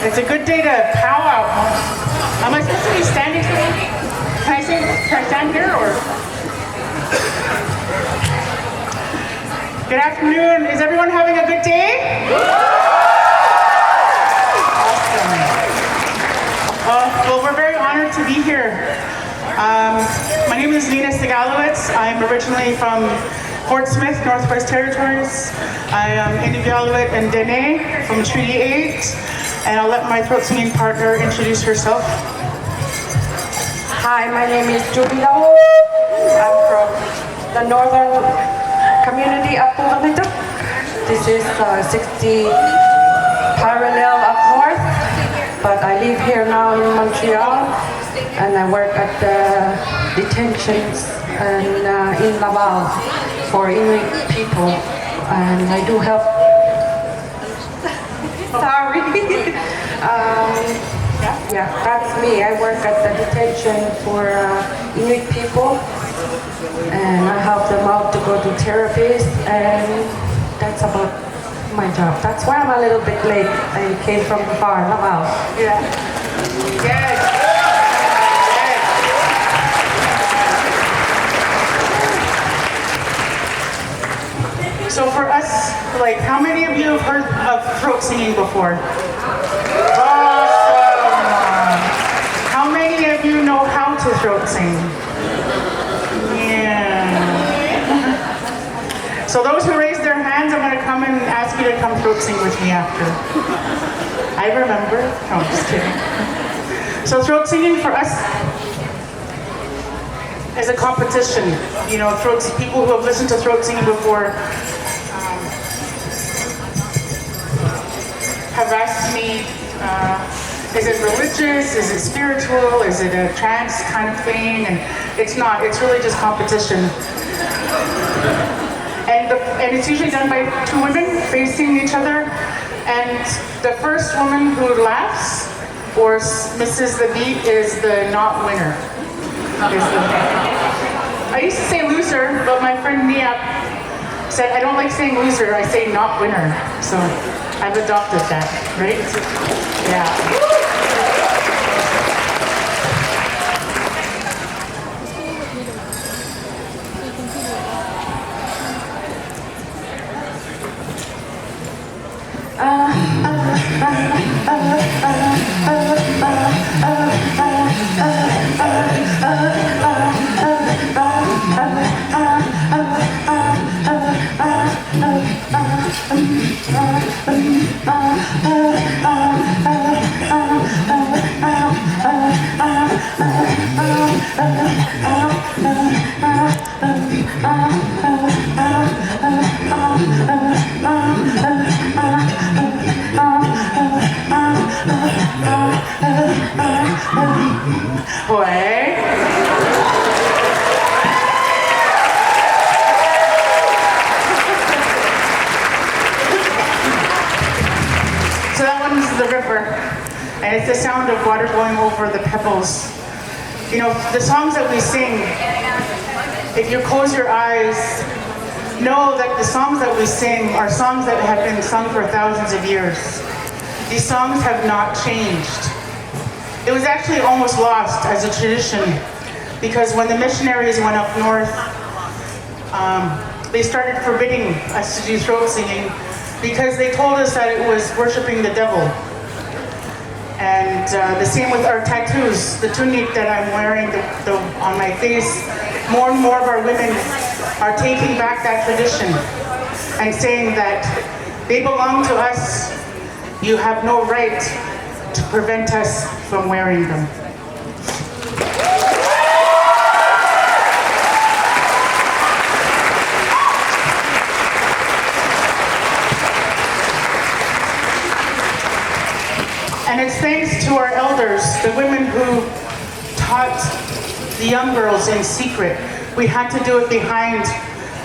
It's a good day to powwow. Am I supposed to be standing here? Can I stand here or? Good afternoon. Is everyone having a good day? Awesome. Well, we're very honored to be here. My name is Nina Sigalowitz. I'm originally from Fort Smith, Northwest Territories. I am Inuvialuit and Dene from Treaty 8. And I'll let my throat singing partner introduce herself. Hi, my name is Jubilo. I'm from the northern community of Pugamituk. This is 60 parallel up north, but I live here now in Montreal, and I work at the detentions and in Laval for Inuit people, and I do help. Sorry. Yeah, that's me. I work at the detention for Inuit people, and I help them out to go to therapies, and that's about my job. That's why I'm a little bit late. I came from far, Laval. Yeah. Yes. So for us, like, how many of you have heard of throat singing before? Awesome! How many of you know how to throat sing? Yeah. So those who raise their hands, I'm going to come and ask you to come throat sing with me after. I remember. No, I'm just kidding. So throat singing for us is a competition. You know, people who have listened to throat singing before have asked me, is it religious, is it spiritual, is it a trance kind of thing? And it's not, it's really just competition. And it's usually done by two women facing each other. And the first woman who laughs or misses the beat is the not winner. I used to say loser, but my friend Nia said, I don't like saying loser, I say not winner. So I've adopted that, right? Yeah. So that one's the river, and it's the sound of water going over the pebbles. You know, the songs that we sing, if you close your eyes, know that the songs that we sing are songs that have been sung for thousands of years. These songs have not changed. It was actually almost lost as a tradition, because when the missionaries went up north, they started forbidding us to do throat singing because they told us that it was worshiping the devil. And the same with our tattoos, the tunic that I'm wearing on my face. More and more of our women are taking back that tradition and saying that they belong to us. You have no right to prevent us from wearing them. And it's thanks to our elders, the women who taught the young girls in secret. We had to do it behind,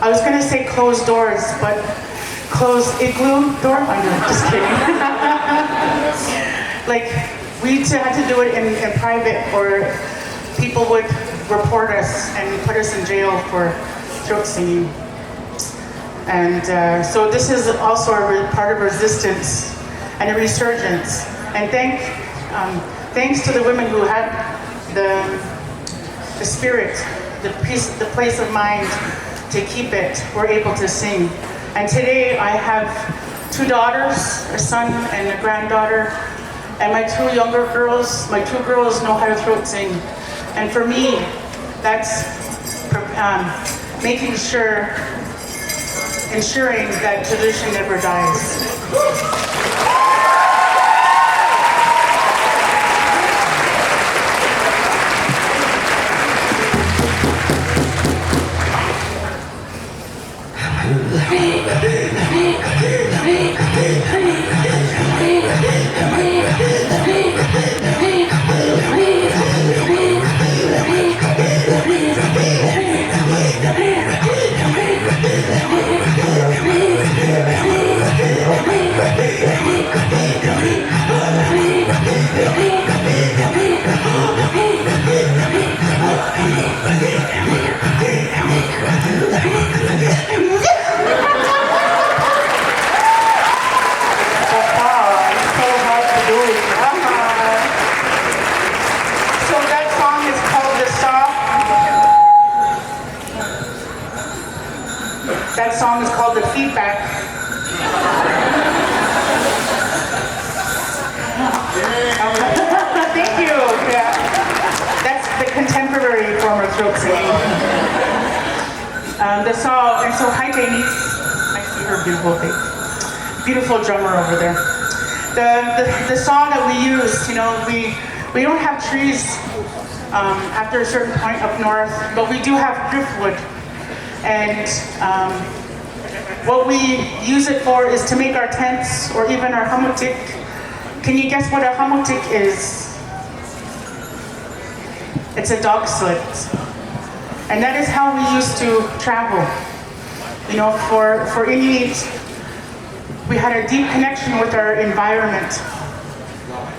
I was gonna say closed doors, but closed igloo door? I'm just kidding. Like, we had to do it in private, or people would report us and put us in jail for throat singing. And so this is also a part of resistance and a resurgence. And thanks to the women who had the spirit, the peace, the place of mind to keep it, we're able to sing. And today I have 2 daughters, a son and a granddaughter, and my 2 younger girls, my 2 girls know how to throat sing. And for me, that's ensuring that tradition never dies. That song is called The Feedback. Thank you. Yeah. That's the contemporary form of throat singing. The song, and so hi Denise. I see her beautiful face. Beautiful drummer over there. The song that we use, you know, we don't have trees after a certain point up north, but we do have driftwood. And what we use it for is to make our tents or even our hamutik. Can you guess what a hamutik is? It's a dog sled. And that is how we used to travel. You know, for Inuit, we had a deep connection with our environment.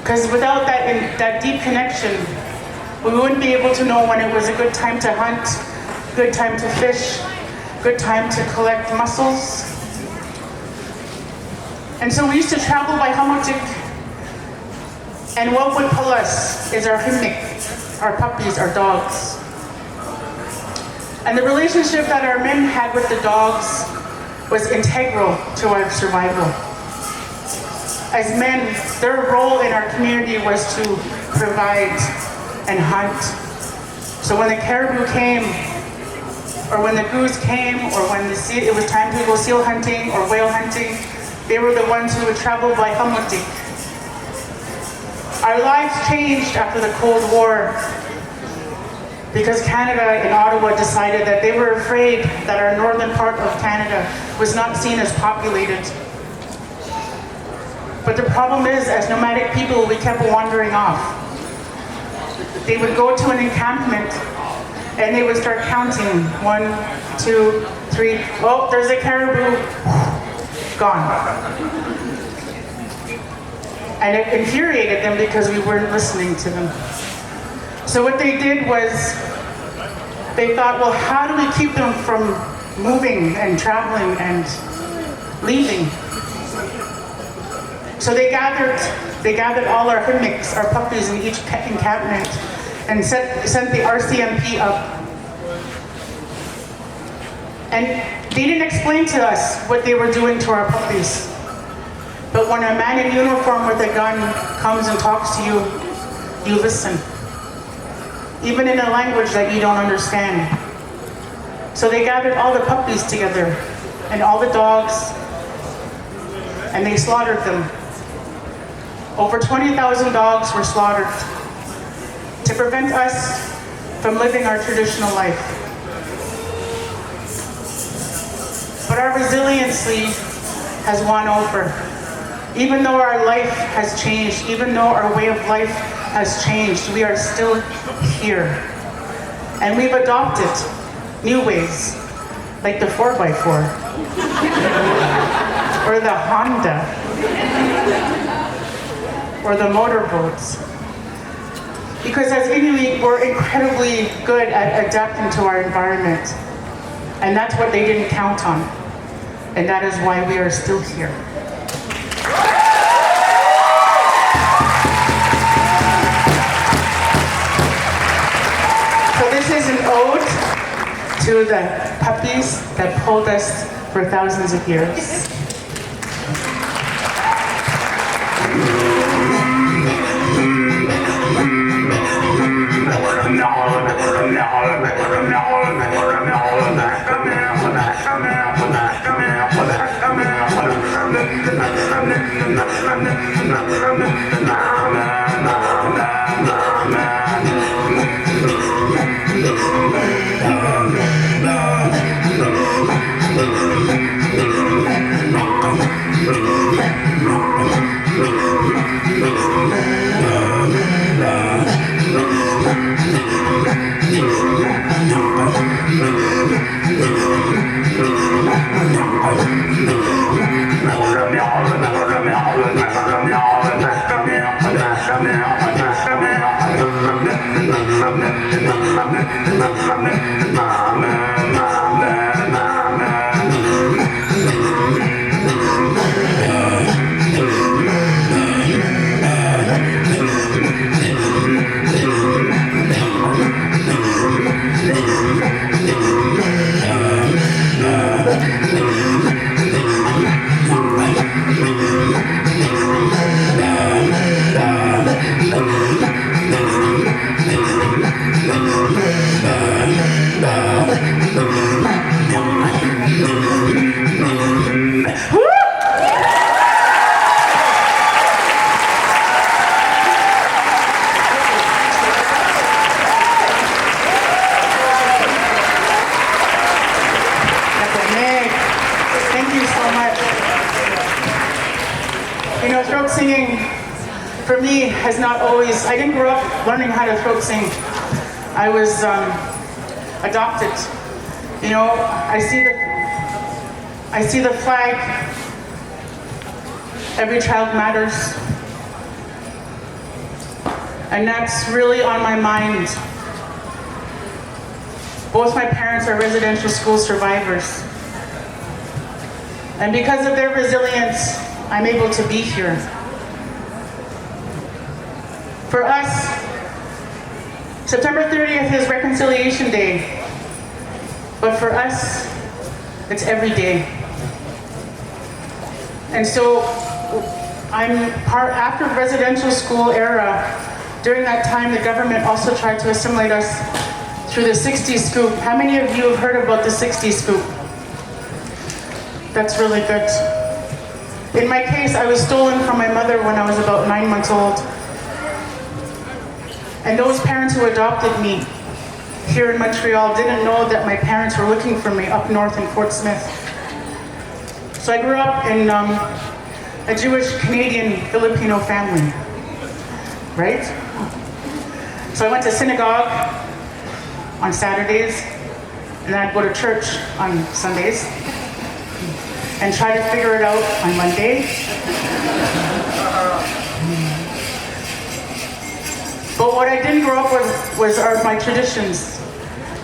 Because without that deep connection, we wouldn't be able to know when it was a good time to hunt, good time to fish, good time to collect mussels. And so we used to travel by hamutik, and what would pull us is our himnik, our puppies, our dogs. And the relationship that our men had with the dogs was integral to our survival. As men, their role in our community was to provide and hunt. So when the caribou came, or when the goose came, or when it was time to go seal hunting or whale hunting, they were the ones who would travel by hamutik. Our lives changed after the Cold War because Canada in Ottawa decided that they were afraid that our northern part of Canada was not seen as populated. But the problem is, as nomadic people, we kept wandering off. They would go to an encampment and they would start counting. 1, 2, 3. Oh, there's a caribou. Gone. And it infuriated them because we weren't listening to them. So what they did was, they thought, well, how do we keep them from moving and traveling and leaving? So they gathered all our himniks, our puppies, in each encampment and sent the RCMP up. And they didn't explain to us what they were doing to our puppies. But when a man in uniform with a gun comes and talks to you, you listen. Even in a language that you don't understand. So they gathered all the puppies together and all the dogs, and they slaughtered them. Over 20,000 dogs were slaughtered to prevent us from living our traditional life. But our resiliency has won over. Even though our life has changed, even though our way of life has changed, we are still here. And we've adopted new ways, like the 4x4, or the Honda, or the motorboats. Because as Inuit, we're incredibly good at adapting to our environment. And that's what they didn't count on. And that is why we are still here. to the puppies that pulled us for thousands of years. Throat singing for me has not always, I didn't grow up learning how to throat sing. I was adopted. I see the flag. Every child matters. And that's really on my mind. Both my parents are residential school survivors. And because of their resilience, I'm able to be here. For us, September 30th is Reconciliation Day. But for us, it's every day. And so after the residential school era, during that time, the government also tried to assimilate us through the 60 scoop. How many of you have heard about the 60 scoop? That's really good. In my case, I was stolen from my mother when I was about 9 months old. And those parents who adopted me here in Montreal didn't know that my parents were looking for me up north in Fort Smith. So I grew up in a Jewish Canadian Filipino family, right? So I went to synagogue on Saturdays, and then I'd go to church on Sundays, and try to figure it out on Monday. But what I didn't grow up with are my traditions.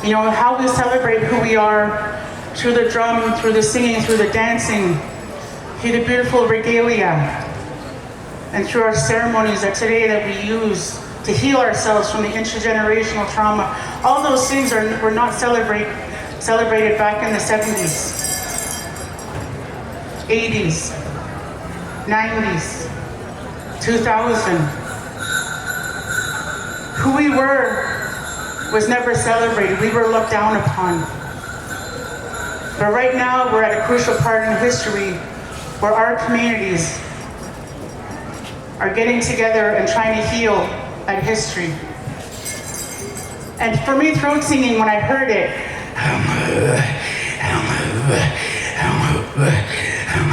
How we celebrate who we are through the drum, through the singing, through the dancing, through the beautiful regalia, and through our ceremonies that today that we use to heal ourselves from the intergenerational trauma. All those things were not celebrated back in the 70s. 80s, 90s, 2000. Who we were was never celebrated. We were looked down upon. But right now, we're at a crucial part in history where our communities are getting together and trying to heal at history. And for me, throat singing, when I heard it,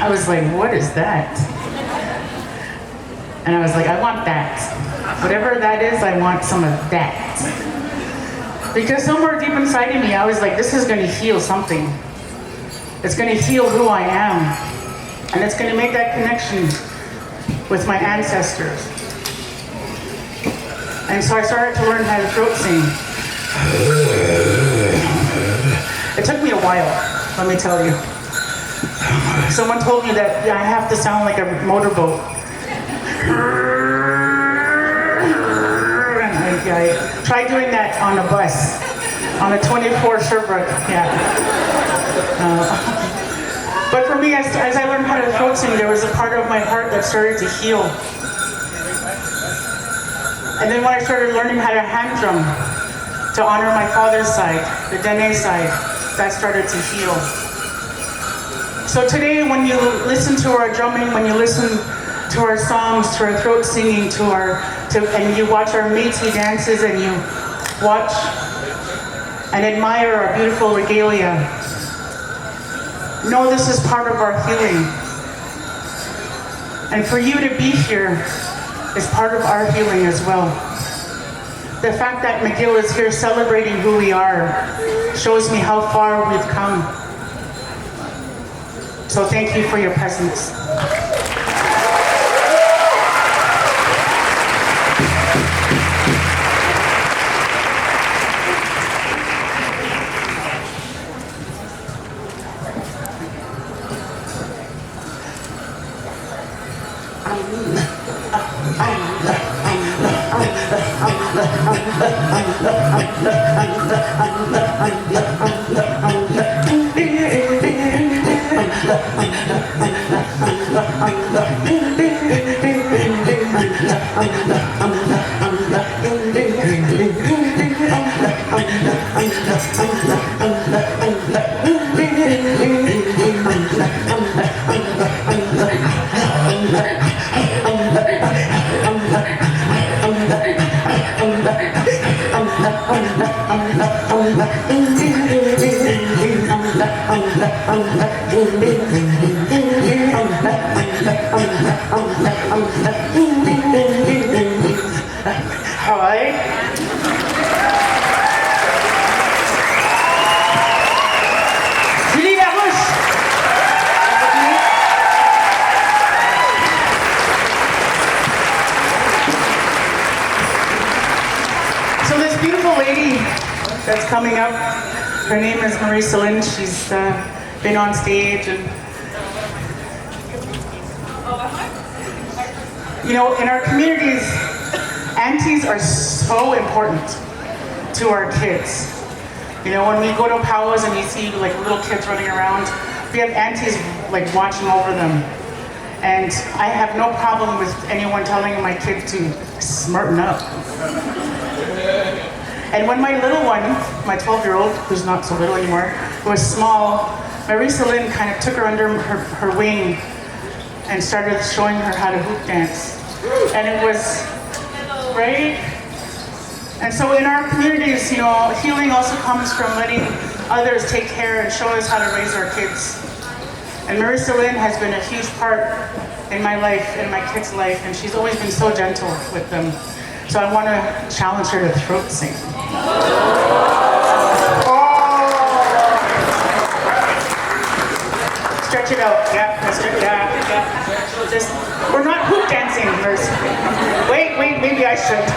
I was like, what is that? And I was like, I want that. Whatever that is, I want some of that. Because somewhere deep inside of me, I was like, this is going to heal something. It's going to heal who I am. And it's going to make that connection with my ancestors. And so I started to learn how to throat sing. It took me a while, let me tell you. Someone told me that I have to sound like a motorboat. And I tried doing that on a bus. On a 24 Sherbrooke, yeah. But for me, as I learned how to throat sing, there was a part of my heart that started to heal. And then when I started learning how to hand drum, to honor my father's side, the Dene side, that started to heal. So today, when you listen to our drumming, when you listen to our songs, to our throat singing, and you watch our Métis dances, and you watch and admire our beautiful regalia, know this is part of our healing. And for you to be here is part of our healing as well. The fact that McGill is here celebrating who we are shows me how far we've come. So thank you for your presence. Hi. Julie Larouche. So this beautiful lady that's coming up, her name is Marisa Lynn. She's been on stage, and you know, in our communities, aunties are so important to our kids. You know, when we go to powwows and you see like little kids running around, we have aunties like watching over them. And I have no problem with anyone telling my kid to smarten up. And when my little one, my 12-year-old, who's not so little anymore, was small, Marisa Lynn kind of took her under her wing and started showing her how to hoop dance. And it was, right? And so in our communities, you know, healing also comes from letting others take care and show us how to raise our kids. And Marisa Lynn has been a huge part in my life, in my kids' life, and she's always been so gentle with them. So I want to challenge her to throat sing. Stretch it out, yeah, stretch it out, yeah. Just, we're not hoop dancing, Marisa. Wait, maybe I should.